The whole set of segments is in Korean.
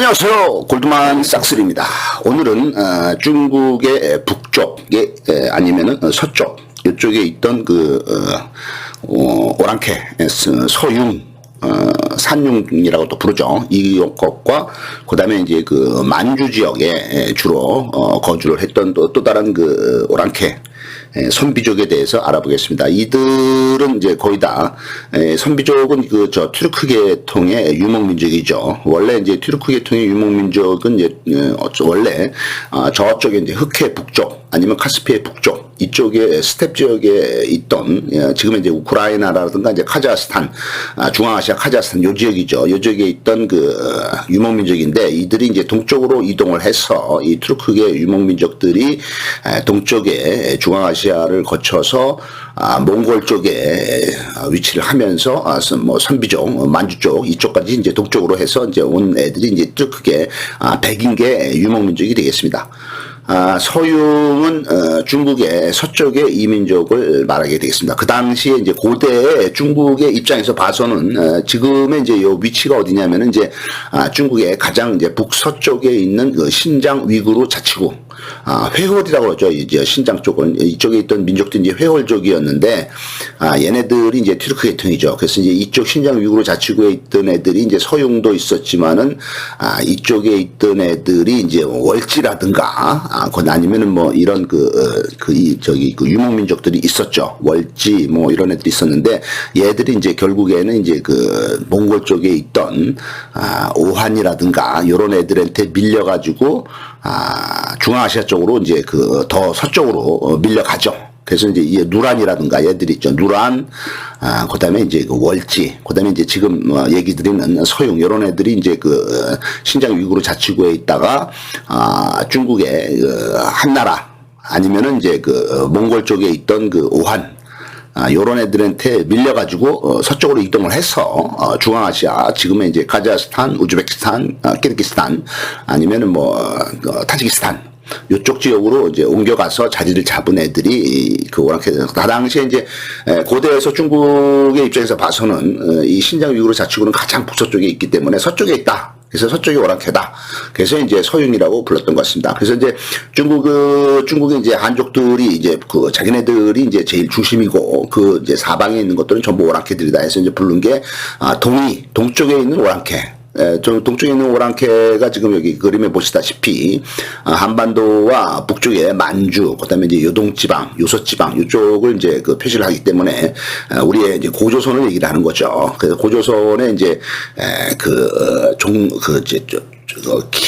안녕하세요. 골드만 삭스입니다. 오늘은 중국의 북쪽에 아니면은 서쪽 이쪽에 있던 그 오랑캐 서융 산융이라고 또 부르죠. 이것과 그다음에 이제 그 만주 지역에 주로 거주를 했던 또 다른 그 오랑캐 선비족에 대해서 알아보겠습니다. 이들은 이제 거의 다 선비족은 그 튀르크 계통의 유목민족이죠. 원래 이제 튀르크 계통의 유목민족은 이제 원래 저쪽에 이제 흑해 북쪽 아니면 카스피해 북쪽 이쪽에 스텝 지역에 있던 지금 이제 우크라이나라든가 이제 카자흐스탄 중앙아시아 카자흐스탄 요 지역이죠. 요 지역에 있던 그 유목민족인데 이들이 이제 동쪽으로 이동을 해서 이 튀르크계 유목민족들이 동쪽에 중앙아시아를 거쳐서 몽골 쪽에 위치를 하면서 뭐 선비족, 만주 쪽 이쪽까지 이제 동쪽으로 해서 이제 온 애들이 이제 튀르크계 백인계 유목민족이 되겠습니다. 서융은 중국의 서쪽의 이민족을 말하게 되겠습니다. 그 당시에 이제 고대 중국의 입장에서 봐서는 지금의 이제 요 위치가 어디냐면은 이제 중국의 가장 이제 북서쪽에 있는 그 신장 위구르 자치구 회홀이라고 그러죠. 이제 신장 쪽은 이쪽에 있던 민족들이 이제 회홀족이었는데 얘네들이 이제 튀르크 계통이죠. 그래서 이제 이쪽 신장 위구르 자치구에 있던 애들이 이제 서융도 있었지만은 이쪽에 있던 애들이 이제 월지라든가 아니면은 뭐 이런 그 유목민족들이 있었죠. 월지 뭐 이런 애들이 있었는데 얘들이 이제 결국에는 이제 그 몽골 쪽에 있던 오한이라든가 이런 애들한테 밀려가지고 중앙아시아 쪽으로 이제 그 더 서쪽으로 밀려가죠. 그래서 이제 이 누란이라든가 얘들이 있죠. 누란, 그다음에 이제 그 월지, 그다음에 이제 지금 얘기 드리는 서융 이런 애들이 이제 그 신장 위구르 자치구에 있다가 중국의 그 한나라 아니면은 이제 그 몽골 쪽에 있던 그 오한 요런 애들한테 밀려가지고 서쪽으로 이동을 해서 중앙아시아 지금의 이제 카자흐스탄, 우즈베키스탄, 키르기스탄 아니면은 뭐 타지키스탄 요쪽 지역으로 이제 옮겨가서 자리를 잡은 애들이 그 오랑캐. 그 당시에 이제 고대에서 중국의 입장에서 봐서는 이 신장 위구르 자치구는 가장 북서쪽에 있기 때문에 서쪽에 있다. 그래서 서쪽이 오랑캐다. 그래서 이제 서융이라고 불렀던 것 같습니다. 그래서 이제 중국의 이제 한족들이 이제 그 자기네들이 이제 제일 중심이고 그 이제 사방에 있는 것들은 전부 오랑캐들이다 해서 이제 부른 게 동쪽에 있는 오랑캐. 동쪽에 있는 오랑캐가 지금 여기 그림에 보시다시피 한반도와 북쪽에 만주, 그다음에 이제 요동지방, 요서지방 이쪽을 이제 그 표시를 하기 때문에 우리의 이제 고조선을 얘기를 하는 거죠. 그래서 고조선에 이제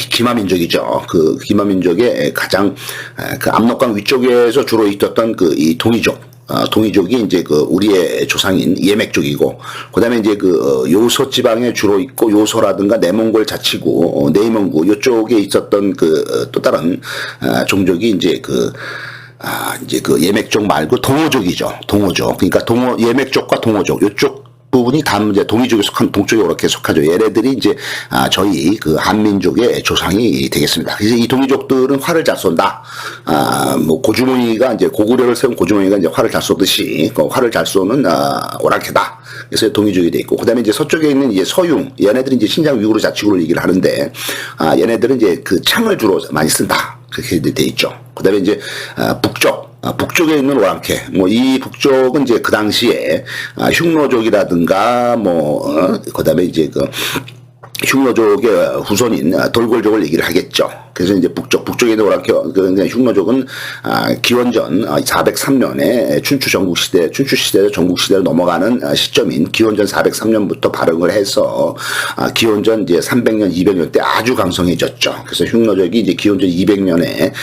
기마민족이죠. 그 기마민족의 가장 그 압록강 위쪽에서 주로 있었던 그 이 동이족. 동이족이 이제 그 우리의 조상인 예맥족이고, 그 다음에 이제 그 요소 지방에 주로 있고, 요소라든가 내몽골 자치구, 네이멍구, 요쪽에 있었던 그 또 다른 종족이 이제 이제 그 예맥족 말고 동호족이죠. 동호족. 그러니까 예맥족과 동호족, 요쪽 부분이 다 이제 동이족에 속한 동쪽에 오랑캐에 속하죠. 얘네들이 이제 저희 그 한민족의 조상이 되겠습니다. 그래서 이 동이족들은 활을 잘 쏜다. 뭐 고주머니가 이제 고구려를 세운 고주머니가 이제 활을 잘 쏘듯이 그 활을 잘 쏘는 오랑캐다. 그래서 동이족이 돼 있고, 그다음에 이제 서쪽에 있는 이제 서융, 얘네들이 이제 신장 위구르 자치구를 얘기를 하는데 얘네들은 이제 그 창을 주로 많이 쓴다. 그렇게 돼 있죠. 그다음에 이제 북쪽에 있는 오랑캐, 뭐 이 북쪽은 이제 그 당시에 흉노족이라든가 그다음에 이제 그 흉노족의 후손인 돌골족을 얘기를 하겠죠. 그래서 이제 북쪽에 있는 오랑캐, 흉노족은 기원전 403년에 춘추 시대에서 전국 시대로 넘어가는 시점인 기원전 403년부터 발흥을 해서 기원전 이제 300년, 200년 때 아주 강성해졌죠. 그래서 흉노족이 이제 기원전 202년에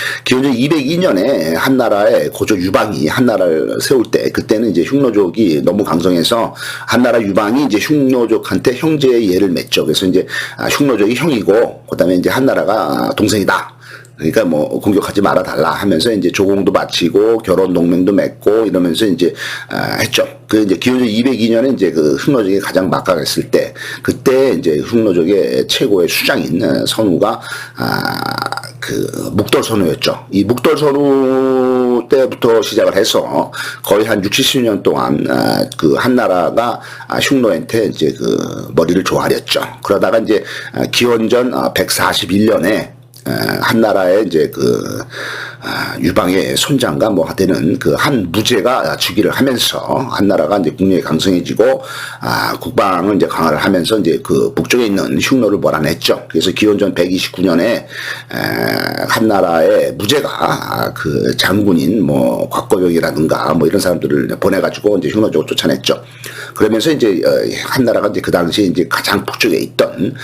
한나라의 고조 유방이 한나라를 세울 때, 그때는 이제 흉노족이 너무 강성해서 한나라 유방이 이제 흉노족한테 형제의 예를 맺죠. 그래서 이제 흉노족이 형이고, 그다음에 이제 한나라가 동생이다. 그러니까 뭐 공격하지 말아 달라 하면서 이제 조공도 바치고 결혼 동맹도 맺고 이러면서 이제 했죠. 그 이제 기원전 202년에 이제 그 흉노족이 가장 막강했을 때, 그때 이제 흉노족의 최고의 수장인 선우가 그 묵돌선우였죠. 이 묵돌선우 때부터 시작을 해서 거의 한 6, 70년 동안 그 한나라가 흉노한테 이제 그 머리를 조아렸죠. 그러다가 이제 기원전 141년에 한나라의 이제 그 유방의 손장가 뭐 되는 그 한 무제가 즉위를 하면서 한나라가 이제 국력이 강성해지고 국방을 이제 강화를 하면서 이제 그 북쪽에 있는 흉노를 몰아냈죠. 그래서 기원전 129년에 한나라의 무제가 그 장군인 뭐 곽거병이라든가 뭐 이런 사람들을 보내가지고 이제 흉노 쪽으로 쫓아냈죠. 그러면서 이제 한나라가 이제 그 당시에 이제 가장 북쪽에 있던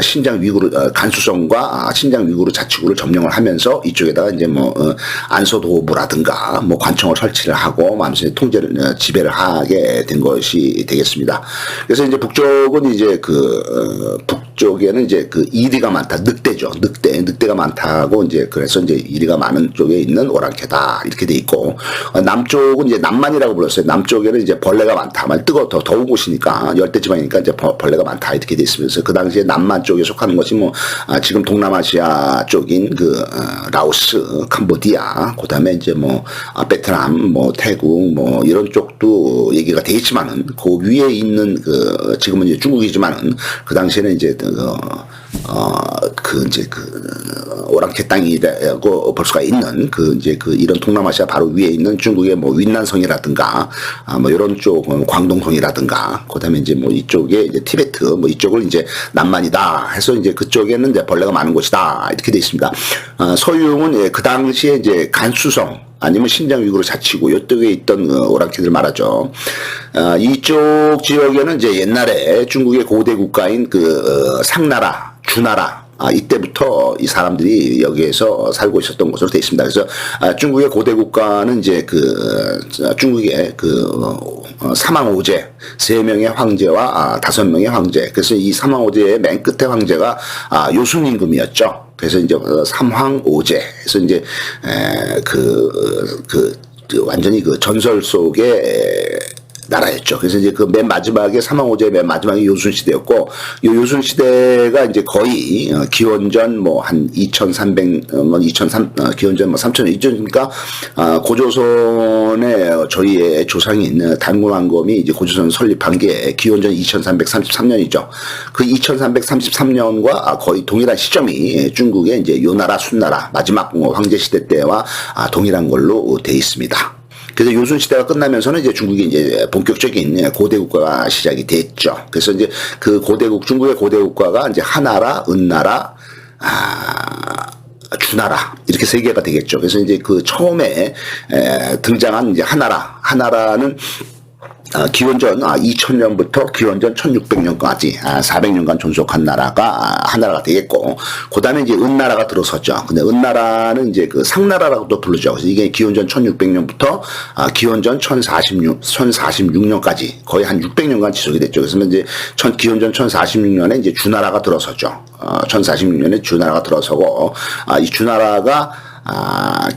신장 위구르 간수성과 신장 위구르 자치구를 점령을 하면서 이쪽에다가 이제 뭐 안소도부라든가 뭐 관청을 설치를 하고 하면서 통제를 지배를 하게 된 것이 되겠습니다. 그래서 이제 북쪽은 이제 북쪽에는 이제 그 이리가 많다, 늑대죠. 늑대가 많다고 이제 그래서 이제 이리가 많은 쪽에 있는 오랑캐다 이렇게 돼 있고 남쪽은 이제 남만이라고 불렀어요. 남쪽에는 이제 벌레가 많다, 더 더운 곳이니까 열대지방이니까 이제 벌레가 많다 이렇게 돼 있으면서 그 당시에 남만 쪽에 속하는 것이 뭐 지금 동남아시아 쪽인 그 라오스, 캄보디아, 그다음에 이제 뭐 베트남, 뭐 태국, 뭐 이런 쪽도 얘기가 돼 있지만은 그 위에 있는 그 지금은 이제 중국이지만은 그 당시에는 이제 오랑캐 땅이라고 볼 수가 있는 이런 동남아시아 바로 위에 있는 중국의 뭐 윈난성이라든가 뭐 이런 쪽 광동성이라든가 그다음에 이제 뭐 이쪽에 이제 티베트 뭐 이쪽을 이제 남만이다 해서 이제 그쪽에는 이제 벌레가 많은 곳이다 이렇게 돼 있습니다. 서유용은 그 당시에 이제 간수성 아니면 신장 위구르 자치구 이쪽에 있던 오랑캐들 말하죠. 이쪽 지역에는 이제 옛날에 중국의 고대 국가인 상나라, 주나라 이때부터 이 사람들이 여기에서 살고 있었던 것으로 되어 있습니다. 그래서 중국의 고대 국가는 이제 중국의 사망오제 3명의 황제와 5명의 황제. 그래서 이 사망오제의 맨 끝에 황제가 요순임금이었죠. 그래서 이제 삼황오제. 그래서 이제 완전히 전설 속의 나라였죠. 그래서 이제 맨 마지막에 사망오제의 맨 마지막이 요순 시대였고, 요 요순 시대가 이제 거의 기원전 뭐 한 2300, 기원전 뭐 3000년 이전이니까 고조선의 저희의 조상인 단군왕검이 이제 고조선 설립한 게 기원전 2333년이죠. 그 2333년과 거의 동일한 시점이 중국의 이제 요나라, 순나라 마지막 황제 시대 때와 동일한 걸로 돼 있습니다. 그래서 요순 시대가 끝나면서는 이제 중국이 이제 본격적인 고대 국가가 시작이 됐죠. 그래서 이제 중국의 고대 국가가 이제 하나라, 은나라, 주나라 이렇게 3개가 되겠죠. 그래서 이제 처음에 등장한 이제 하나라는 기원전 2000년부터 기원전 1600년까지 400년간 존속한 나라가 하나라가 되겠고, 그 다음에 이제 은나라가 들어섰죠. 근데 은나라는 이제 상나라라고도 부르죠. 그래서 이게 기원전 1600년부터 기원전 1046년까지 거의 한 600년간 지속이 됐죠. 그래서 이제 기원전 1046년에 이제 주나라가 들어섰죠. 1046년에 주나라가 들어서고, 이 주나라가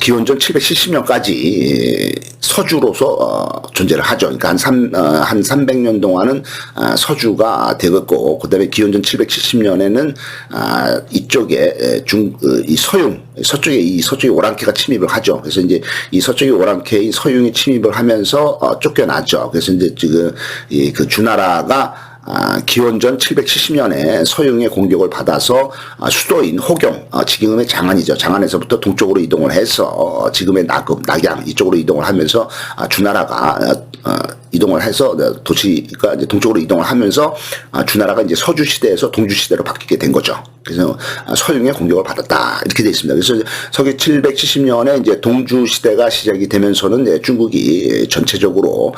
기원전 770년까지 서주로서 존재를 하죠. 그러니까 한 300년 동안은 서주가 되었고, 그 다음에 기원전 770년에는 이쪽에 서쪽에 오랑캐가 침입을 하죠. 그래서 이제 이 서쪽의 오랑캐인 서융이 침입을 하면서 쫓겨나죠. 그래서 이제 그 주나라가 기원전 770년에 서융의 공격을 받아서 수도인 호경, 지금의 장안이죠. 장안에서부터 동쪽으로 이동을 해서 지금의 낙양 이쪽으로 이동을 하면서 주나라가 이동을 해서 도시가 이제 동쪽으로 이동을 하면서 주나라가 이제 서주 시대에서 동주 시대로 바뀌게 된 거죠. 그래서 서융의 공격을 받았다 이렇게 되어 있습니다. 그래서 서기 770년에 이제 동주 시대가 시작이 되면서는 이제 중국이 전체적으로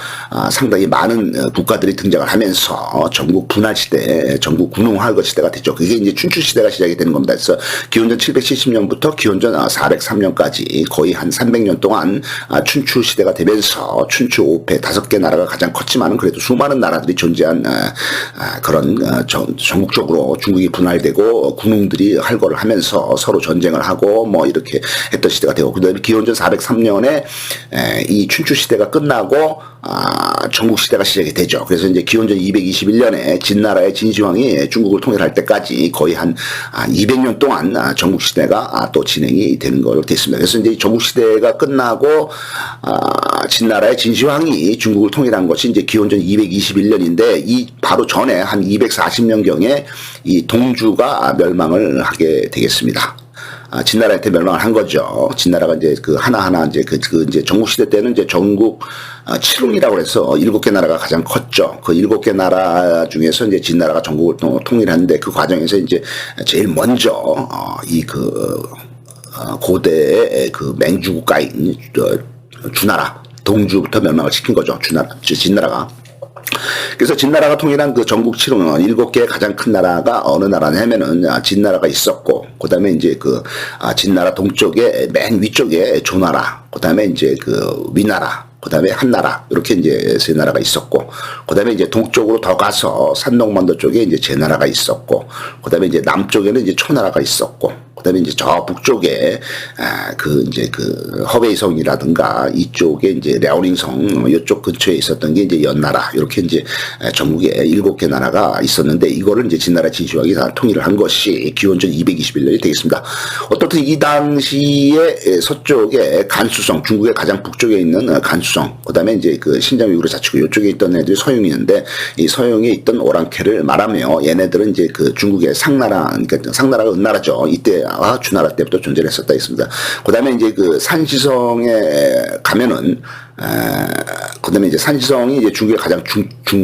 상당히 많은 국가들이 등장을 하면서 전국 분할 시대, 전국 군웅화거 시대가 되죠. 그게 이제 춘추 시대가 시작이 되는 겁니다. 그래서 기원전 770년부터 기원전 403년까지 거의 한 300년 동안 춘추 시대가 되면서 춘추 5패 5개 나라가 가장 컸지만은 그래도 수많은 나라들이 존재한 그런 전국적으로 중국이 분할되고 군웅들이 할거를 하면서 서로 전쟁을 하고 뭐 이렇게 했던 시대가 되고, 그다음에 기원전 403년에 이 춘추 시대가 끝나고 전국 시대가 시작이 되죠. 그래서 이제 기원전 221년에 진나라의 진시황이 중국을 통일할 때까지 거의 한 200년 동안 전국 시대가 또 진행이 되는 걸로 됐습니다. 그래서 이제 전국 시대가 끝나고 진나라의 진시황이 중국을 통일한 것이 이제 기원전 221년인데, 이 바로 전에 한 240년경에 이 동주가 멸망을 하게 되겠습니다. 진나라한테 멸망을 한 거죠. 진나라가 이제 그 하나하나 이제 이제 전국시대 때는 이제 전국 7웅이라고 해서 7개 나라가 가장 컸죠. 그 7개 나라 중에서 이제 진나라가 전국을 통일하는데, 그 과정에서 이제 제일 먼저 고대의 그 맹주국가인 주나라, 동주부터 멸망을 시킨 거죠. 진나라가. 그래서 진나라가 통일한 그 전국 7웅은 7개의 가장 큰 나라가 어느 나라냐면은 진나라가 있었고, 그 다음에 이제 진나라 동쪽에 맨 위쪽에 조나라, 그 다음에 이제 위나라, 그 다음에 한나라, 이렇게 이제 세 나라가 있었고, 그 다음에 이제 동쪽으로 더 가서 산동반도 쪽에 이제 제나라가 있었고, 그 다음에 이제 남쪽에는 이제 초나라가 있었고, 그 다음에 이제 저 북쪽에 허베이성이라든가 이쪽에 이제 랴오닝성 이쪽 근처에 있었던 게 이제 연나라, 이렇게 이제 전국에 7개 나라가 있었는데, 이거를 이제 진나라 진시황이 다 통일을 한 것이 기원전 221년이 되겠습니다. 어떻든 이 당시에 서쪽에 간수성, 중국의 가장 북쪽에 있는 간수성, 그 다음에 이제 신장 위구르 자치구 이쪽에 있던 애들이 서용이 있는데, 이 서용에 있던 오랑캐를 말하며 얘네들은 이제 중국의 상나라, 그러니까 상나라가 은나라죠. 이때 주나라 때부터 존재를 했었다 했습니다. 그 다음에 이제 산시성에 가면은, 그 다음에 이제 산시성이 이제 중국의 가장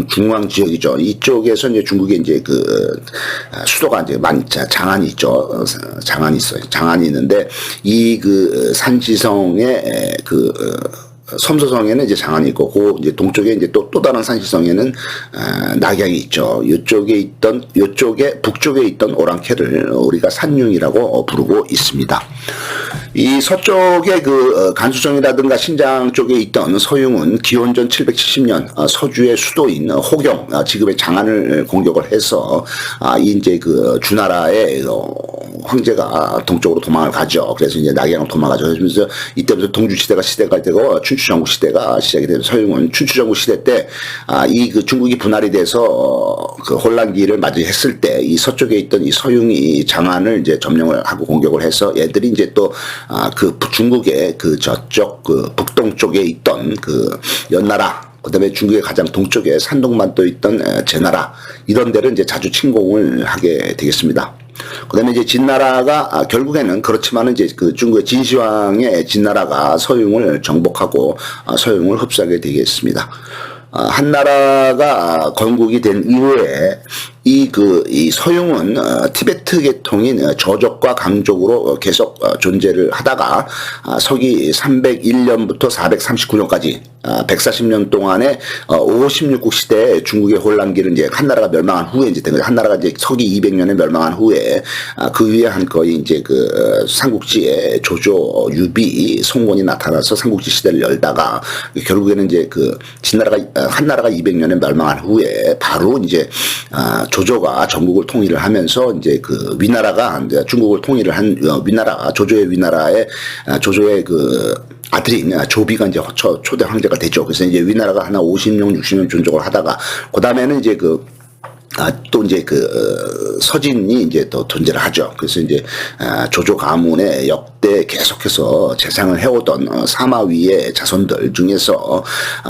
중앙 지역이죠. 이쪽에서 이제 중국의 이제 수도가 이제 장안이 있죠. 장안이 있어요. 장안이 있는데, 이 산시성의 섬서성에는 이제 장안이 있고, 이제 동쪽에 이제 또 다른 산시성에는 낙양이 있죠. 요쪽에 북쪽에 있던 오랑캐를 우리가 산융이라고 부르고 있습니다. 이 서쪽의 간수성이라든가 신장 쪽에 있던 서융은 기원전 770년 서주의 수도인 호경, 지금의 장안을 공격을 해서 이제 주나라의 황제가 동쪽으로 도망을 가죠. 그래서 이제 낙양으로 도망가죠. 그래서 이때부터 동주 시대가 되고 춘추전국 시대가 시작이 되는, 서융은 춘추전국 시대 때 중국이 분할이 돼서 혼란기를 맞이했을 때 이 서쪽에 있던 이 서융이 장안을 이제 점령을 하고 공격을 해서 얘들이 이제 또 중국의 저쪽 북동쪽에 있던 연나라, 그 다음에 중국의 가장 동쪽에 산동반도에 있던 제나라, 이런 데를 이제 자주 침공을 하게 되겠습니다. 그 다음에 이제 진나라가 결국에는 그렇지만은 이제 중국의 진시황의 진나라가 서융을 정복하고 서융을 흡수하게 되겠습니다. 한나라가 건국이 된 이후에 이 서융은 티베트 계통인 저족과 강족으로 계속 존재를 하다가 서기 301년부터 439년까지 140년 동안에 56국 시대에 중국의 혼란기를 이제 한나라가 멸망한 후에 이제 된 거죠. 한나라가 이제 서기 200년에 멸망한 후에 그 위에 한거의 이제 삼국지에 조조, 유비, 송곤이 나타나서 삼국지 시대를 열다가 결국에는 이제 한나라가 200년에 멸망한 후에 바로 이제 조조가 전국을 통일을 하면서 이제 위나라가 이제 중국을 통일을 한 위나라, 조조의 위나라의 조조의 아들인 조비가 이제 초대 황제가 되죠. 그래서 이제 위나라가 한 50년, 60년 존속을 하다가, 그 다음에는 이제 또 이제 서진이 이제 또 존재를 하죠. 그래서 이제 조조 가문의 역대 계속해서 재상을 해오던 사마위의 자손들 중에서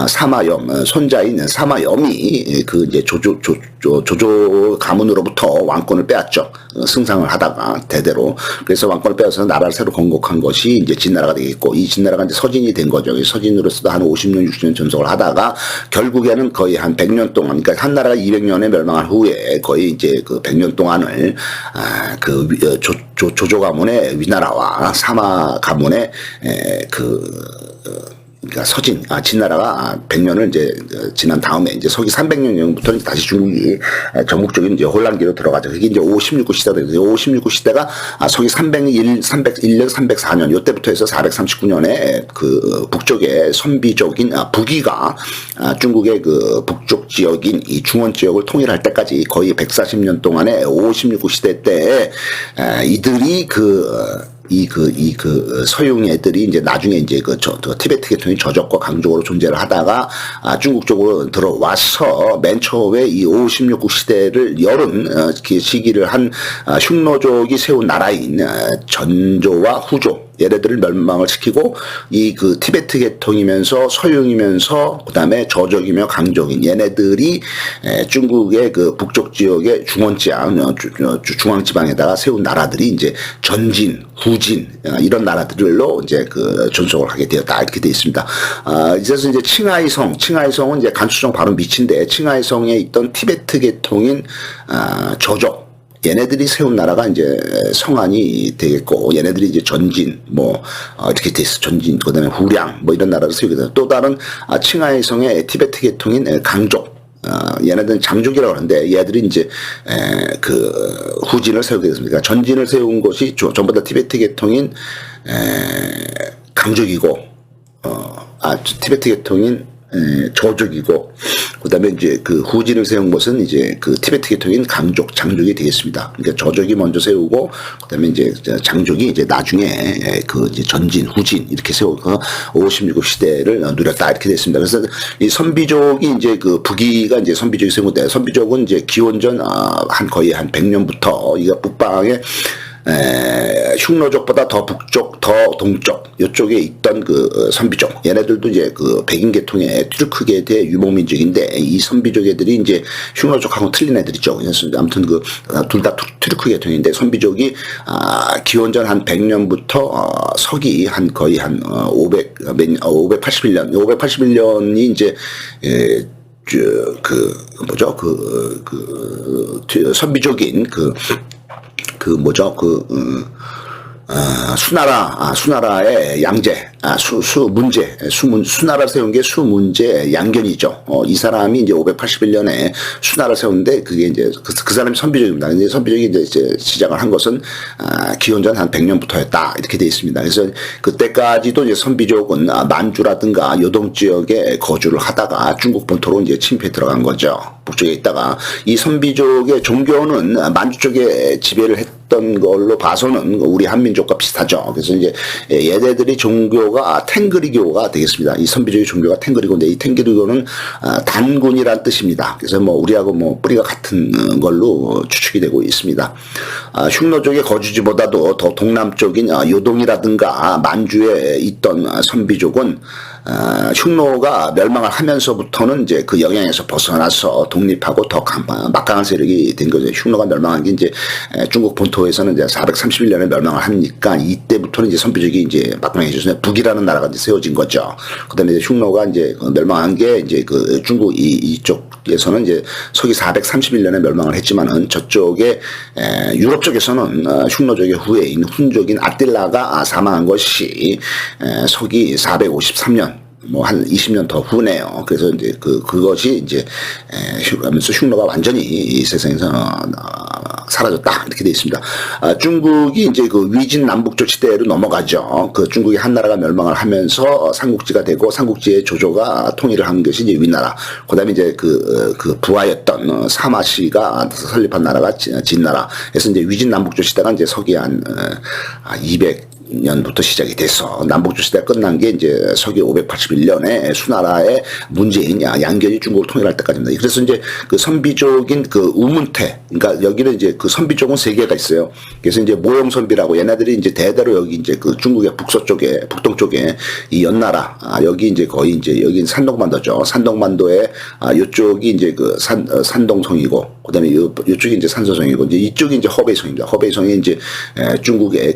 사마염, 손자인 사마염이 이제 조조 가문으로부터 왕권을 빼앗죠. 승상을 하다가 대대로. 그래서 왕권을 빼앗아서 나라를 새로 건국한 것이 이제 진나라가 되겠고, 이 진나라가 이제 서진이 된 거죠. 서진으로서도 한 50년, 60년 존속을 하다가 결국에는 거의 한 100년 동안, 그러니까 한나라가 200년에 멸망한 후에 거의 이제 100년 동안을 조조 가문의 위나라와 사마 가문의 그러니까 서진, 진나라가 100년을 이제 지난 다음에 이제 서기 300년부터는 다시 중국이 전국적인 이제 혼란기로 들어가죠. 그게 이제 516구 시대가 되죠. 516구 시대가 서기 301년, 304년 요때부터 해서 439년에 그 북쪽의 선비족인 북이가 중국의 그 북쪽 지역인 이 중원 지역을 통일할 때까지 거의 140년 동안의 516구 시대 때 이들이 서양 애들이 이제 나중에 이제 티베트 계통이 저족과 강족으로 존재를 하다가 중국 쪽으로 들어와서 맨 처음에 이 516국 시대를 열은 시기를 한 흉노족이 세운 나라인 전조와 후조 얘네들을 멸망을 시키고 이 티베트 계통이면서 서용이면서 그다음에 저족이며 강족인 얘네들이 중국의 그 북쪽 지역의 중앙지방에다가 세운 나라들이 이제 전진, 후진 이런 나라들로 이제 존속을 하게 되었다 이렇게 되어 있습니다. 그래서 이제 칭하이성은 이제 간수성 바로 밑인데 칭하이성에 있던 티베트 계통인 저족 얘네들이 세운 나라가 이제 성안이 되겠고, 얘네들이 이제 전진, 이렇게 돼 있어. 전진, 그 다음에 후량, 이런 나라를 세우게 돼요. 또 다른, 칭하이성의 티베트 계통인 강족, 얘네들은 장족이라고 하는데, 얘들이 이제, 후진을 세우게 됐습니다. 그러니까 전진을 세운 것이 전부 다 티베트 계통인, 강족이고, 티베트 계통인, 저족이고, 그 다음에 이제 후진을 세운 것은 이제 티베트 계통인 장족이 되겠습니다. 그러니까 저족이 먼저 세우고, 그 다음에 이제 장족이 이제 나중에 이제 전진, 후진 이렇게 세우고 56국 시대를 누렸다 이렇게 됐습니다. 그래서 이 선비족이 이제 북이가 이제 선비족이 세운 건데, 선비족은 이제 기원전 거의 한 100년부터 이가 북방에 흉노족보다 더 북쪽, 더 동쪽, 이쪽에 있던 선비족. 얘네들도 이제 백인 계통의 튀르크계의 유목민족인데, 이 선비족 애들이 이제 흉노족하고 틀린 애들이죠. 그래서 아무튼 둘 다 튀르크 계통인데, 선비족이, 기원전 한 100년부터, 서기 거의 한 581년, 581년이 이제, 선비족인 수나라의 양제, 수나라를 세운 게 수문제 양견이죠. 이 사람이 이제 581년에 수나라를 세웠는데, 그게 이제, 그 사람이 선비족입니다. 근데 선비족이 이제 시작을 한 것은, 기원전 한 100년부터였다. 이렇게 되어 있습니다. 그래서 그때까지도 이제 선비족은 만주라든가 요동 지역에 거주를 하다가 중국 본토로 이제 침투해 들어간 거죠. 북쪽에 있다가. 이 선비족의 종교는 만주 쪽에 지배를 했던 걸로 봐서는 우리 한민족과 비슷하죠. 그래서 이제 얘네들이 종교가 탱그리교가 되겠습니다. 이 선비족의 종교가 탱그리교인데, 이 탱그리교는 단군이란 뜻입니다. 그래서 우리하고 뿌리가 같은 걸로 추측이 되고 있습니다. 흉노족의 거주지보다도 더 동남쪽인 요동이라든가 만주에 있던 선비족은 흉노가 멸망을 하면서부터는 이제 그 영향에서 벗어나서 독립하고 더 막강한 세력이 된 거죠. 흉노가 멸망한 게 이제 중국 본토에서는 이제 431년에 멸망을 하니까, 이때부터는 이제 선비족이 이제 막강해져서 북이라는 나라가 이제 세워진 거죠. 그 다음에 이제 흉노가 이제 멸망한 게 이제 중국 이쪽에서는 이제 서기 431년에 멸망을 했지만은, 저쪽에 유럽 쪽에서는 흉노족의 후예인 훈족인 아틸라가 사망한 것이 서기 453년, 한 20년 더 후네요. 그래서 이제 그것이 이제 하면서 흉노가 완전히 이 세상에서 사라졌다 이렇게 되어 있습니다. 중국이 이제 위진 남북조 시대로 넘어가죠. 중국이 한 나라가 멸망을 하면서 삼국지가 되고, 삼국지의 조조가 통일을 한 것이 이제 위나라. 그다음에 이제 부하였던 사마시가 설립한 나라가 진나라. 그래서 이제 위진 남북조 시대가 이제 서기 한 200년부터 시작이 돼서 남북조 시대가 끝난 게 이제 서기 581년에 수나라의 문재인 양견이 중국을 통일할 때까지입니다. 그래서 이제 선비족인 우문태, 그러니까 여기는 이제 선비족은 세 개가 있어요. 그래서 이제 모형선비라고, 얘네들이 이제 대대로 여기 이제 중국의 북동 쪽에 이 연나라, 여기 이제 거의 이제 여기 산동반도죠. 산동반도에 요쪽이 이제 산동성이고, 그다음에 요쪽이 이제 산서성이고, 이제 이쪽이 이제 허베이성입니다. 허베이성이 이제 중국의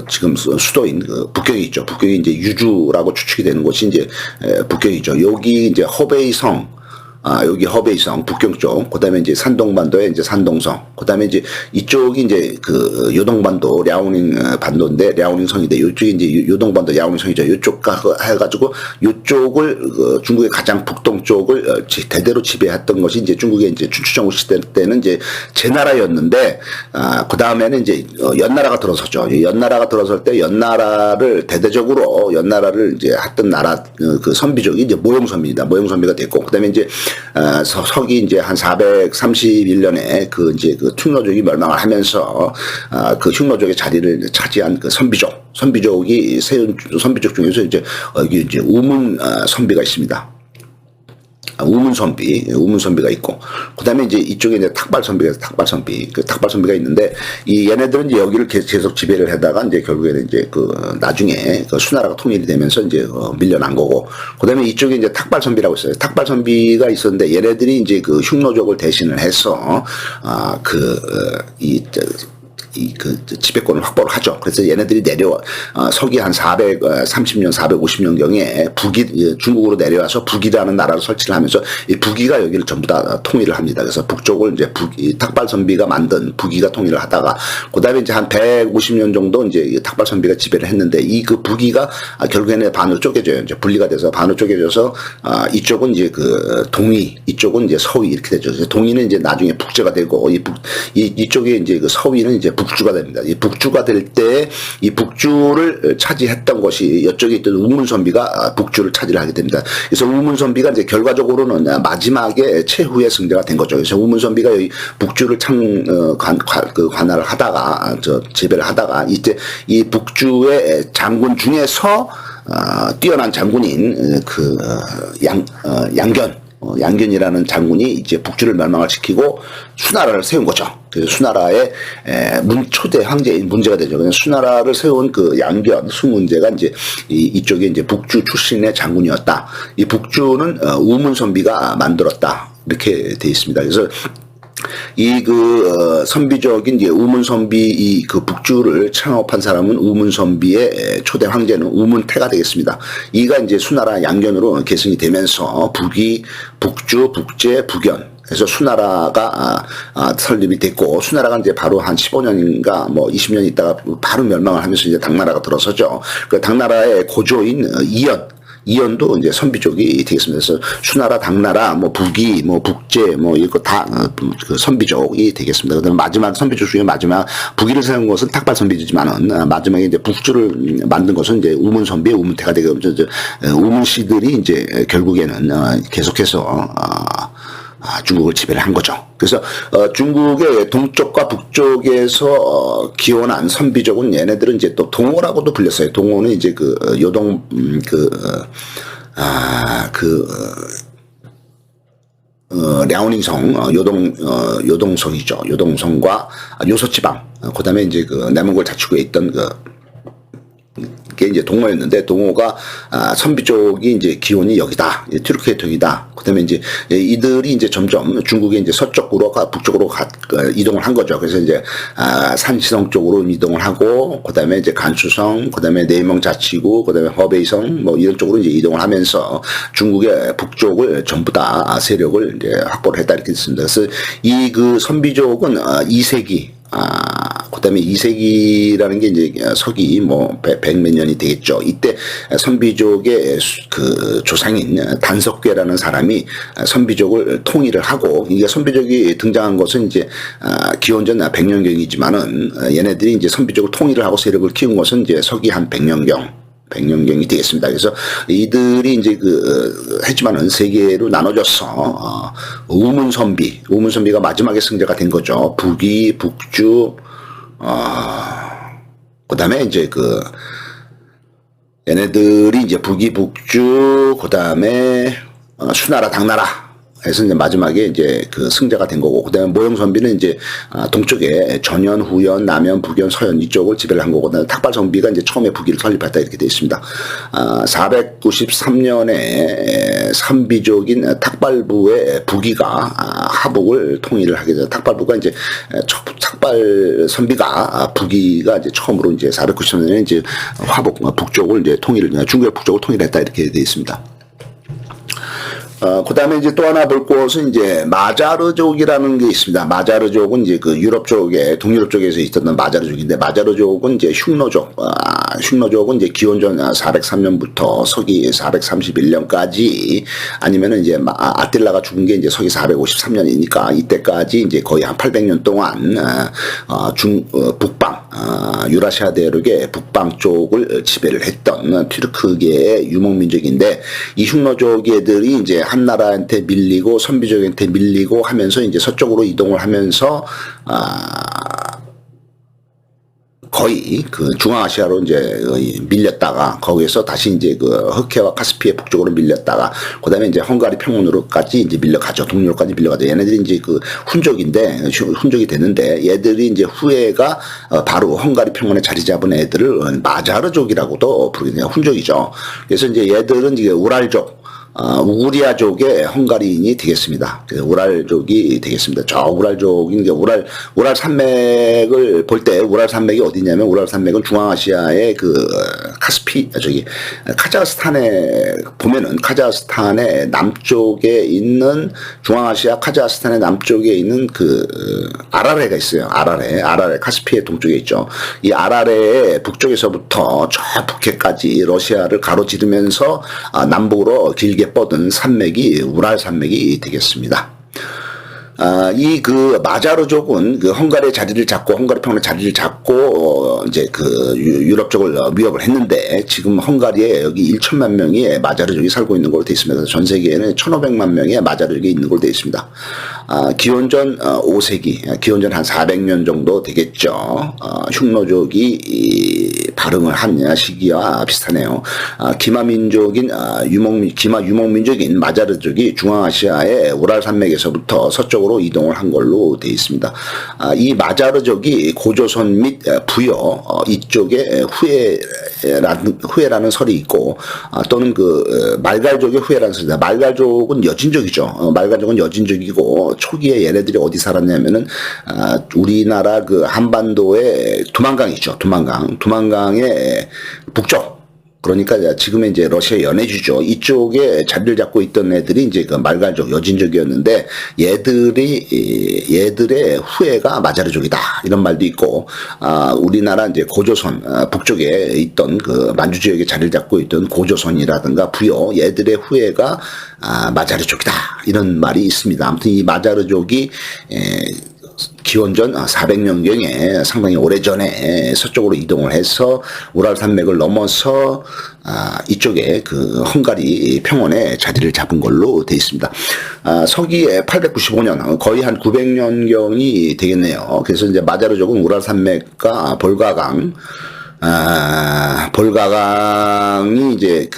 지금 수도인 북경이 있죠. 북경이 이제 유주라고 추측이 되는 곳이 이제 북경이죠. 여기 이제 허베이성 여기 허베이성 북경 쪽, 그다음에 이제 산동반도에 이제 산동성, 그다음에 이제 이쪽이 이제 그 요동반도 랴오닝 반도인데 랴오닝성인데 이쪽이 이제 요동반도 랴오닝성이죠. 이쪽 해가지고 이쪽을 중국의 가장 북동 쪽을 대대로 지배했던 것이 이제 중국의 이제 춘추전국 시대 때는 이제 제나라였는데 그 다음에는 이제 연나라가 들어섰죠. 연나라가 들어설 때 연나라를 대대적으로 연나라를 이제 했던 나라 그 선비족이 이제 모용선비입니다. 모용선비가 됐고 그다음에 이제 서기 이제 한 431년에 그 이제 그 흉노족이 멸망을 하면서 그 흉노족의 자리를 차지한 그 선비족이 세운 선비족 중에서 이제 여기 이제 우문 선비가 있습니다. 우문선비가 있고, 그 다음에 이제 이쪽에 이제 탁발선비가 있는데, 얘네들은 이제 여기를 계속 지배를 하다가 이제 결국에는 이제 나중에 수나라가 통일이 되면서 이제 밀려난 거고, 그 다음에 이쪽에 이제 탁발선비라고 있어요. 탁발선비가 있었는데, 얘네들이 이제 그 흉노족을 대신을 해서, 지배권을 확보를 하죠. 그래서 얘네들이 서기 한 430년, 450년경에 중국으로 내려와서 북이라는 나라를 설치를 하면서 이 북이가 여기를 전부 다 통일을 합니다. 그래서 북쪽을 이제 탁발선비가 만든 북이가 통일을 하다가, 그 다음에 이제 한 150년 정도 이제 탁발선비가 지배를 했는데 그 북이가 결국에는 반으로 쪼개져요. 이제 분리가 돼서 반으로 쪼개져서, 이쪽은 이제 동이, 이쪽은 이제 서위 이렇게 되죠. 그래서 동이는 이제 나중에 북제가 되고, 이쪽에 이제 서위는 이제 북주가 됩니다. 이 북주가 될 때 이 북주를 차지했던 것이 이쪽에 있던 우문선비가 북주를 차지를 하게 됩니다. 그래서 우문선비가 이제 결과적으로는 마지막에 최후의 승자가 된 거죠. 그래서 우문선비가 여기 북주를 관할을 하다가 지배를 하다가 이때 이 북주의 장군 중에서 뛰어난 장군인 양견이라는 장군이 이제 북주를 멸망을 시키고 수나라를 세운 거죠. 그래서 수나라의 초대 황제인 문제가 되죠. 그냥 수나라를 세운 양견 수문제가 이제 이쪽에 이제 북주 출신의 장군이었다. 이 북주는 우문선비가 만들었다. 이렇게 돼 있습니다. 그래서 선비적인 이제 우문선비 북주를 창업한 사람은 우문선비의 초대 황제는 우문태가 되겠습니다. 이가 이제 수나라 양견으로 계승이 되면서 북주, 북제, 북연. 그래서 수나라가 설립이 됐고, 수나라가 이제 바로 한 15년인가 20년 있다가 바로 멸망을 하면서 이제 당나라가 들어서죠. 그 당나라의 고조인 이연도 이제 선비족이 되겠습니다. 그래서 수나라, 당나라, 북이, 북제, 이거 다 선비족이 되겠습니다. 그다음에 마지막 선비족 중에 마지막 북이를 세운 것은 탁발선비지만은 마지막에 이제 북주를 만든 것은 이제 우문선비, 우문태가 되고 우문씨들이 이제 결국에는 계속해서 중국을 지배를 한 거죠. 그래서 중국의 동쪽과 북쪽에서 기원한 선비족은 얘네들은 이제 또 동호라고도 불렸어요. 동호는 이제 랴오닝성, 요동성이죠. 요동성과 요소지방, 그 다음에 이제 내몽골 자치구에 있던 게 이제 동호였는데, 동호가 선비족이 이제 기원이 여기다, 튀르키예 통이다. 그다음에 이제 이들이 이제 점점 중국의 이제 서쪽으로 북쪽으로 이동을 한 거죠. 그래서 이제 산시성 쪽으로 이동을 하고, 그다음에 이제 간수성, 그다음에 내몽 자치구, 그다음에 허베이성 이런 쪽으로 이제 이동을 하면서 중국의 북쪽을 전부 다 세력을 이제 확보를 했다 이렇게 있습니다. 그래서 선비족은 2세기 그다음에 2세기라는 게 이제 서기 100몇 년이 되겠죠. 이때 선비족의 조상인 단석괴라는 사람이 선비족을 통일을 하고, 이게 선비족이 등장한 것은 이제 기원전 100년경이지만은 얘네들이 이제 선비족을 통일을 하고 세력을 키운 것은 이제 서기 한 100년경이 되겠습니다. 그래서 이들이 이제 했지만은 세 개로 나눠져서 우문선비가 마지막에 승자가 된 거죠. 북이, 북주, 그다음에 이제 얘네들이 이제 북이, 북주, 그다음에 수나라, 당나라 해서 이제 마지막에 이제 승자가 된 거고, 그다음에 모형선비는 이제 동쪽에 전현, 후현, 남현, 북현, 서현 이쪽을 지배를 한 거고, 그다음에 탁발선비가 이제 처음에 북이를 설립했다 이렇게 되어 있습니다. 493년에 선비족인 탁발부의 북이가 하북을 통일을 하게 돼서 탁발부가 이제 탁발선비가 북이가 이제 처음으로 이제 493년에 이제 북쪽을 이제 중국의 북쪽을 통일했다 이렇게 되어 있습니다. 그 다음에 이제 또 하나 볼 곳은 이제 마자르족이라는 게 있습니다. 마자르족은 이제 그 유럽 쪽에, 동유럽 쪽에서 있었던 마자르족인데, 마자르족은 이제 흉노족, 흉노족은 이제 기원전 403년부터 서기 431년까지 아니면은 이제 아틸라가 죽은 게 이제 서기 453년이니까 이때까지 이제 거의 한 800년 동안, 북방, 유라시아 대륙의 북방 쪽을 지배를 했던 튀르크계의 유목민족인데, 이 흉노족애들이 이제 한 나라한테 밀리고 선비족한테 밀리고 하면서 이제 서쪽으로 이동을 하면서 거의 그 중앙아시아로 이제 밀렸다가 거기에서 다시 이제 그 흑해와 카스피해 북쪽으로 밀렸다가 그다음에 이제 헝가리 평원으로까지 이제 밀려가죠. 동유럽까지 밀려가죠. 얘네들이 이제 그 훈족이 되는데 얘들이 이제 후예가 바로 헝가리 평원에 자리 잡은 애들을 마자르족이라고도 부르게 돼요. 훈족이죠. 그래서 이제 얘들은 이게 우랄족, 우구리아족의 헝가리인이 되겠습니다. 우랄족이 되겠습니다. 저 우랄족인 게 우랄 산맥을 볼 때 우랄 산맥이 어디냐면 우랄 산맥은 중앙아시아의 그 카자흐스탄에 보면은 카자흐스탄의 남쪽에 있는 중앙아시아 카자흐스탄의 남쪽에 있는 그 아라레가 있어요. 아라레 카스피해 동쪽에 있죠. 이 아라레의 북쪽에서부터 저 북해까지 러시아를 가로지르면서 남북으로 길게 뻗은 산맥이 우랄 산맥이 되겠습니다. 이 그 마자르족은 그 헝가리의 자리를 잡고 헝가리 평원의 자리를 잡고 이제 그 유럽 쪽을 위협을 했는데 지금 헝가리에 여기 1천만 명의 마자르족이 살고 있는 걸로 되어 있습니다. 전 세계에는 1,500만 명의 마자르족이 있는 걸로 되어 있습니다. 기원전 5세기, 기원전 한 400년 정도 되겠죠. 흉노족이 발흥을 한 시기와 비슷하네요. 기마 유목민족인 마자르족이 중앙아시아의 우랄 산맥에서부터 서쪽으로 이동을 한 걸로 되어 있습니다. 이 마자르족이 고조선 및 부여 이쪽에 후예라는 설이 있고 또는 그 말갈족의 후예라는 설이다. 말갈족은 여진족이죠. 말갈족은 여진족이고 초기에 얘네들이 어디 살았냐면은 우리나라 그 한반도에 두만강 있죠. 두만강의 북쪽. 그러니까 지금의 이제 러시아 연해주죠. 이쪽에 자리를 잡고 있던 애들이 이제 그 말갈족, 여진족이었는데 얘들의 후예가 마자르족이다. 이런 말도 있고, 우리나라 이제 고조선, 북쪽에 있던 그 만주 지역에 자리를 잡고 있던 고조선이라든가 부여, 얘들의 후예가 마자르족이다. 이런 말이 있습니다. 아무튼 이 마자르족이 기원전 400년경에 상당히 오래전에 서쪽으로 이동을 해서 우랄 산맥을 넘어서 이쪽에 그 헝가리 평원에 자리를 잡은 걸로 되어 있습니다. 서기에 895년, 거의 한 900년경이 되겠네요. 그래서 이제 마자르족은 우랄 산맥과 볼가강이 이제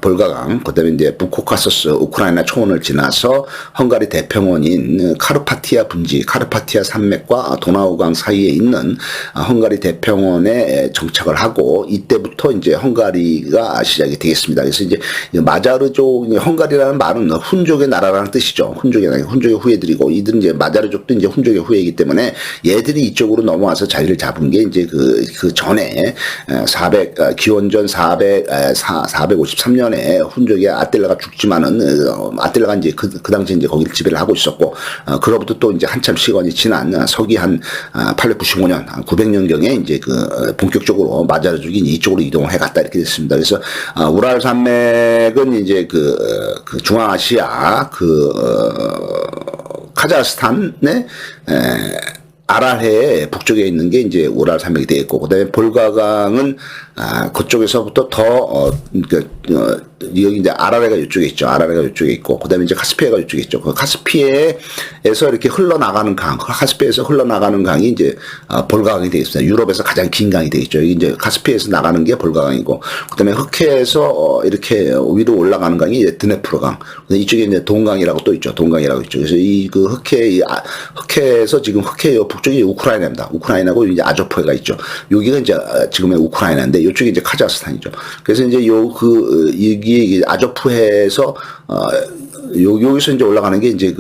볼가강, 그 다음에 이제 북코카소스, 우크라이나 초원을 지나서 헝가리 대평원인 카르파티아 분지, 카르파티아 산맥과 도나우강 사이에 있는 헝가리 대평원에 정착을 하고 이때부터 이제 헝가리가 시작이 되겠습니다. 그래서 이제 마자르족, 헝가리라는 말은 훈족의 나라라는 뜻이죠. 훈족의 후예들이고 이들은 이제 마자르족도 이제 훈족의 후예이기 때문에 얘들이 이쪽으로 넘어와서 자리를 잡은 게 이제 그 전에 기원전 453년에 훈족의 아틸라가 죽지만은 아틸라가 이제 그 당시에 이제 거기를 지배를 하고 있었고 그로부터 또 이제 한참 시간이 지난 서기 한 895년 900년경에 이제 본격적으로 마자르족이 이쪽으로 이동을 해갔다 이렇게 됐습니다. 그래서 우랄 산맥은 이제 중앙아시아 카자흐스탄의 아랄해의 북쪽에 있는 게 이제 우랄 산맥이 되겠고, 그 다음에 볼가강은, 그쪽에서부터 여기 이제 아라레가 이쪽에 있죠. 아라레가 이쪽에 있고, 그 다음에 이제 카스피해가 이쪽에 있죠. 그 카스피해에서 이렇게 흘러나가는 카스피해에서 흘러나가는 강이 이제, 볼가강이 되겠습니다. 유럽에서 가장 긴 강이 되겠죠. 이제 카스피해에서 나가는 게 볼가강이고, 그 다음에 흑해에서 이렇게 위로 올라가는 강이 이제 드네프르강. 이쪽에 이제 동강이라고 또 있죠. 동강이라고 있죠. 그래서 흑해에서 지금 흑해 북쪽이 우크라이나입니다. 우크라이나고 이제 아조프해가 있죠. 여기가 이제 지금의 우크라이나인데 이쪽이 이제 카자흐스탄이죠. 그래서 이제 여기 아조프해에서 여기서 이제 올라가는 게 이제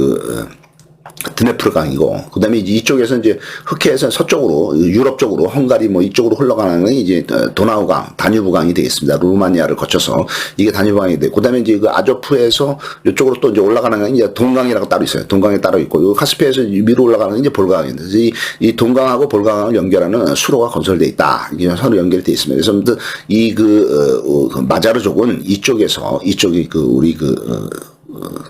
드네프르 강이고, 그 다음에 이쪽에서 이제 흑해에서 서쪽으로, 유럽 쪽으로, 헝가리 뭐 이쪽으로 흘러가는 건 이제 도나우 강, 다뉴브 강이 되겠습니다. 루마니아를 거쳐서. 이게 다뉴브 강이 되고, 그 다음에 이제 그 아조프에서 이쪽으로 또 이제 올라가는 건 이제 동강이라고 따로 있어요. 동강이 따로 있고, 요 카스피에서 위로 올라가는 건 이제 볼강입니다. 그래서 이 동강하고 볼강을 연결하는 수로가 건설되어 있다. 이게 서로 연결이 되어 있습니다. 그래서 이 마자르족은 이쪽이 우리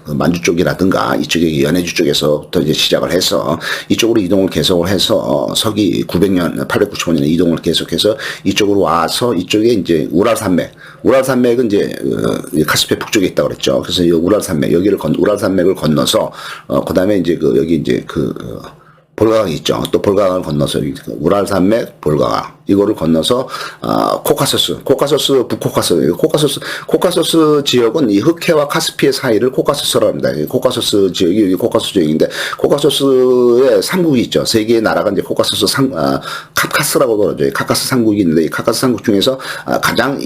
만주 쪽이라든가 이쪽에 연해주 쪽에서부터 이제 시작을 해서 이쪽으로 이동을 계속을 해서 서기 900년, 895년에 이동을 계속해서 이쪽으로 와서 이쪽에 이제 우랄산맥은 이제 카스피해 북쪽에 있다고 그랬죠. 그래서 이 우랄산맥, 우랄산맥을 건너서 그다음에 이제 여기 이제 볼가강이 있죠. 또 볼가강을 건너서 우랄산맥, 볼가강 이거를 건너서 코카소스 지역은 이 흑해와 카스피해 사이를 코카소스라고 합니다. 코카소스 지역이 여기 코카소스 지역인데 코카소스의 삼국이 있죠. 세 개의 나라가 이제 카카스라고 그러죠. 카카스 삼국이 있는데 이 카카스 삼국 중에서 가장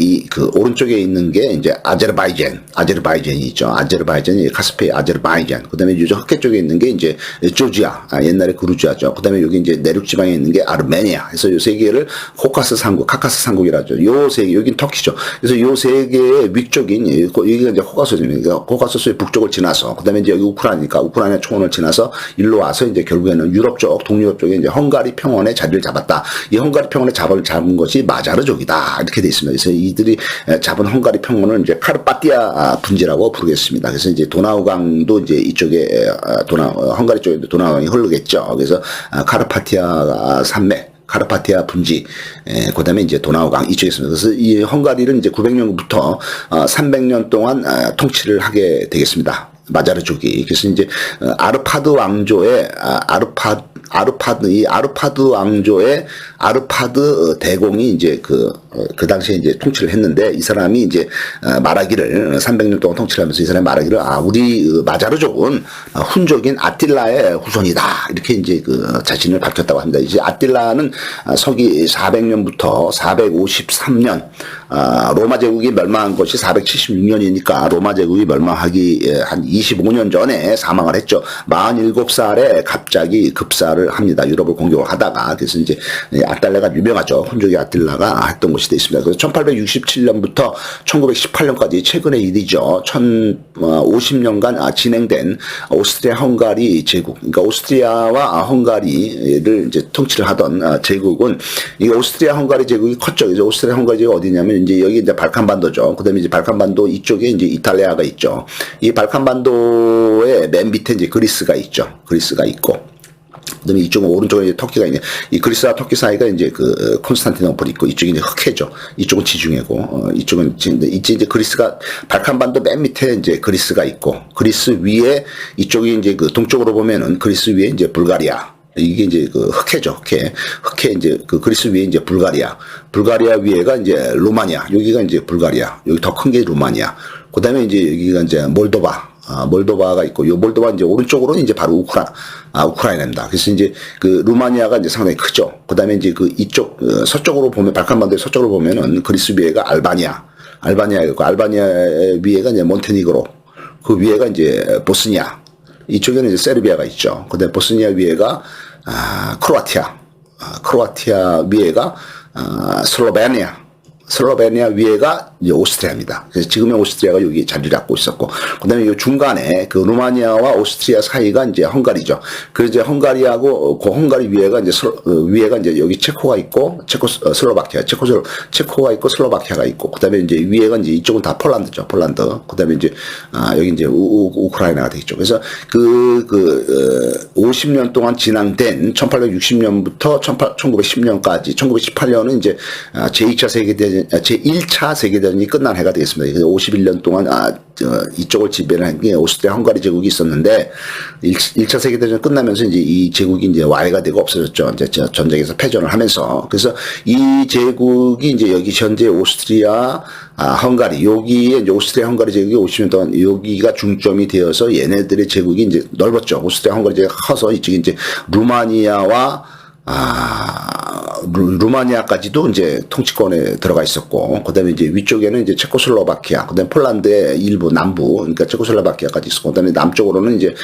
오른쪽에 있는 게 이제 아제르바이잔이 있죠. 아제르바이잔이 카스피해 아제르바이잔. 그다음에 유저 흑해 쪽에 있는 게 이제 조지아, 옛날에 그루지아죠. 그다음에 여기 이제 내륙 지방에 있는 게 아르메니아. 그래서 이 세 개를 카카스 삼국이라죠. 요 세 개, 여긴 터키죠. 그래서 요 세 개의 위쪽인, 여기가 이제 코카소스입니다. 코카소스의 북쪽을 지나서, 그 다음에 이제 여기 우크라이나 초원을 지나서 일로 와서 이제 결국에는 유럽 쪽, 동유럽 쪽에 이제 헝가리 평원에 자리를 잡았다. 이 헝가리 평원에 잡은 것이 마자르족이다. 이렇게 돼 있습니다. 그래서 이들이 잡은 헝가리 평원을 이제 카르파티아 분지라고 부르겠습니다. 그래서 이제 도나우강도 이제 이쪽에, 헝가리 쪽에 도나우강이 흐르겠죠. 그래서 카르파티아 산맥, 카르파티아 분지, 그 다음에 이제 도나우강 이쪽에 있습니다. 그래서 이 헝가리를 이제 900년부터 300년 동안 통치를 하게 되겠습니다. 마자르족이. 그래서 이제 아르파드 왕조의 아르파드 대공이 이제 그 당시에 이제 통치를 했는데 이 사람이 이제 말하기를 300년 동안 통치를 하면서 이 사람이 말하기를 우리 마자르족은 훈족인 아틸라의 후손이다. 이렇게 이제 자신을 밝혔다고 합니다. 이제 아틸라는 서기 400년부터 453년 로마 제국이 멸망한 것이 476년이니까 로마 제국이 멸망하기 한 25년 전에 사망을 했죠. 47살에 갑자기 급사를 합니다. 유럽을 공격을 하다가. 그래서 이제 아틀레가 유명하죠. 훈족의 아틀라가 했던 것이 되어 있습니다. 그래서 1867년부터 1918년까지 최근의 일이죠. 1050년간 진행된 오스트리아 헝가리 제국. 그러니까 오스트리아와 헝가리를 이제 통치를 하던 제국은 이 오스트리아 헝가리 제국이 컸죠. 이제 오스트리아 헝가리 제국이 어디냐면 이제 여기 이제 발칸반도죠. 그다음에 이제 발칸반도 이쪽에 이제 이탈리아가 있죠. 이 발칸반도의 맨 밑에 이제 그리스가 있죠. 그리스가 있고. 그다음에 이쪽은 오른쪽에 이제 터키가 있네. 이 그리스와 터키 사이가 이제 콘스탄티노플 있고 이쪽이 이제 흑해죠. 이쪽은 지중해고 이쪽은 이제 그리스가 발칸반도 맨 밑에 이제 그리스가 있고 그리스 위에 이쪽이 이제 동쪽으로 보면은 그리스 위에 이제 불가리아. 이게 이제 흑해죠, 흑해 이제 그리스 위에 이제 불가리아 위에가 이제 루마니아, 여기가 이제 불가리아, 여기 더 큰 게 루마니아. 그 다음에 이제 여기가 이제 몰도바가 있고, 요 몰도바 이제 오른쪽으로는 이제 바로 우크라이나입니다. 그래서 이제 루마니아가 이제 상당히 크죠. 그 다음에 이제 이쪽, 서쪽으로 보면, 발칸반도의 서쪽으로 보면은 그리스 위에가 알바니아가 있고, 알바니아 위에가 이제 몬테니그로, 그 위에가 이제 보스니아, 이쪽에는 이제 세르비아가 있죠. 그 다음에 보스니아 위에가, 크로아티아 위에가, 슬로베니아 위에가 이제 오스트리아입니다. 그래서 지금의 오스트리아가 여기 자리를 잡고 있었고, 그 다음에 이 중간에 루마니아와 오스트리아 사이가 이제 헝가리죠. 그래서 이제 헝가리하고 헝가리 위에가 이제 여기 체코가 있고, 체코가 있고, 슬로바키아가 있고, 그 다음에 이제 위에가 이제 이쪽은 다 폴란드죠. 폴란드. 그 다음에 이제, 여기 이제 우크라이나가 되겠죠. 그래서 50년 동안 진행된 1860년부터 1910년까지, 1918년은 이제 제1차 세계대전이 끝난 해가 되겠습니다. 51년 동안 이쪽을 지배를 한 게 오스트리아 헝가리 제국이 있었는데 1차 세계대전 끝나면서 이제 이 제국이 이제 와해가 되고 없어졌죠. 이제 전쟁에서 패전을 하면서. 그래서 이 제국이 이제 여기 현재 오스트리아 헝가리, 여기에 이제 오스트리아 헝가리 제국이 50년 동안 여기가 중점이 되어서 얘네들의 제국이 이제 넓었죠. 오스트리아 헝가리 제국이 커서 이쪽에 이제 루마니아까지도 이제 통치권에 들어가 있었고, 그 다음에 이제 위쪽에는 이제 체코슬로바키아, 그 다음에 폴란드의 일부 남부, 그러니까 체코슬로바키아까지 있었고, 그 다음에 남쪽으로는 이제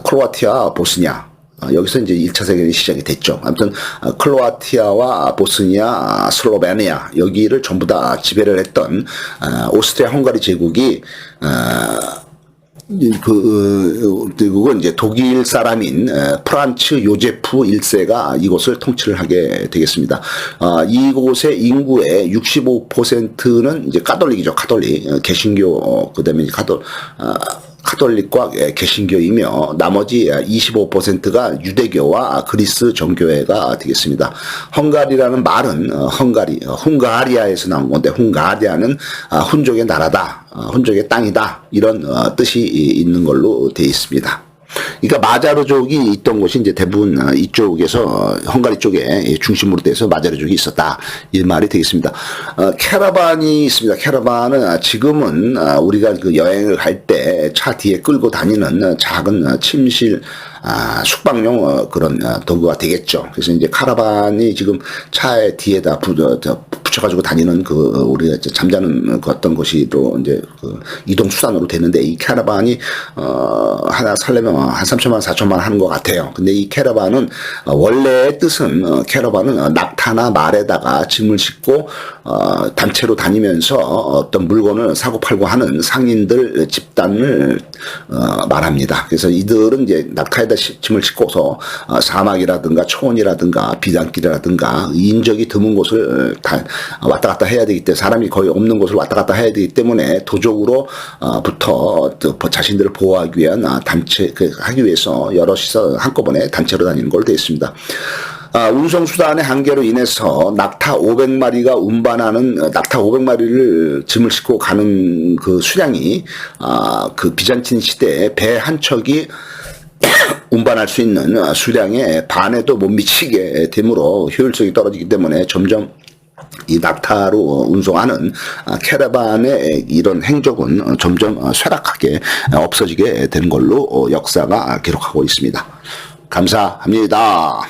크로아티아, 보스니아, 여기서 이제 1차 세계대전이 시작이 됐죠. 아무튼 크로아티아와 보스니아, 슬로베니아 여기를 전부 다 지배를 했던 오스트리아 헝가리 제국이 그건 이제 독일 사람인 프란츠 요제프 1세가 이곳을 통치를 하게 되겠습니다. 이곳의 인구의 65%는 이제 가톨릭이죠. 가톨릭, 개신교, 그다음에 카톨릭과 개신교이며 나머지 25%가 유대교와 그리스 정교회가 되겠습니다. 헝가리라는 말은 헝가리아에서 나온 건데 헝가리아는 훈족의 나라다, 훈족의 땅이다 이런 뜻이 있는 걸로 되어 있습니다. 그러니까 마자르족이 있던 곳이 이제 대부분 이쪽에서 헝가리 쪽에 중심으로 돼서 마자르족이 있었다 이 말이 되겠습니다. 캐러반이 있습니다. 캐러반은 지금은 우리가 그 여행을 갈 때 차 뒤에 끌고 다니는 작은 침실 숙박용 그런 도구가 되겠죠. 그래서 이제 카라반이 지금 차의 뒤에다 붙여가지고 다니는 우리가 잠자는 어떤 것이로 이제 이동 수단으로 되는데 이 캐러반이 하나 살려면 한 3천만 4천만 하는 것 같아요. 근데 이 캐러반은 원래의 뜻은 캐러반은 낙타나 말에다가 짐을 싣고 단체로 다니면서 어떤 물건을 사고 팔고 하는 상인들 집단을 말합니다. 그래서 이들은 이제 낙타에다 짐을 싣고서 사막이라든가 초원이라든가 비단길이라든가 인적이 드문 곳을 왔다 갔다 해야 되기 때문에 사람이 거의 없는 곳을 왔다 갔다 해야 되기 때문에 도적으로부터 자신들을 보호하기 위한 단체 하기 위해서 여럿이서 한꺼번에 단체로 다니는 걸로 되어 있습니다. 운송 수단의 한계로 인해서 낙타 500마리가 운반하는 낙타 500마리를 짐을 싣고 가는 그 수량이 그 비잔틴 시대에 배 한 척이 운반할 수 있는 수량의 반에도 못 미치게 되므로 효율성이 떨어지기 때문에 점점 이 낙타로 운송하는 캐러반의 이런 행적은 점점 쇠락하게 없어지게 되는 걸로 역사가 기록하고 있습니다. 감사합니다.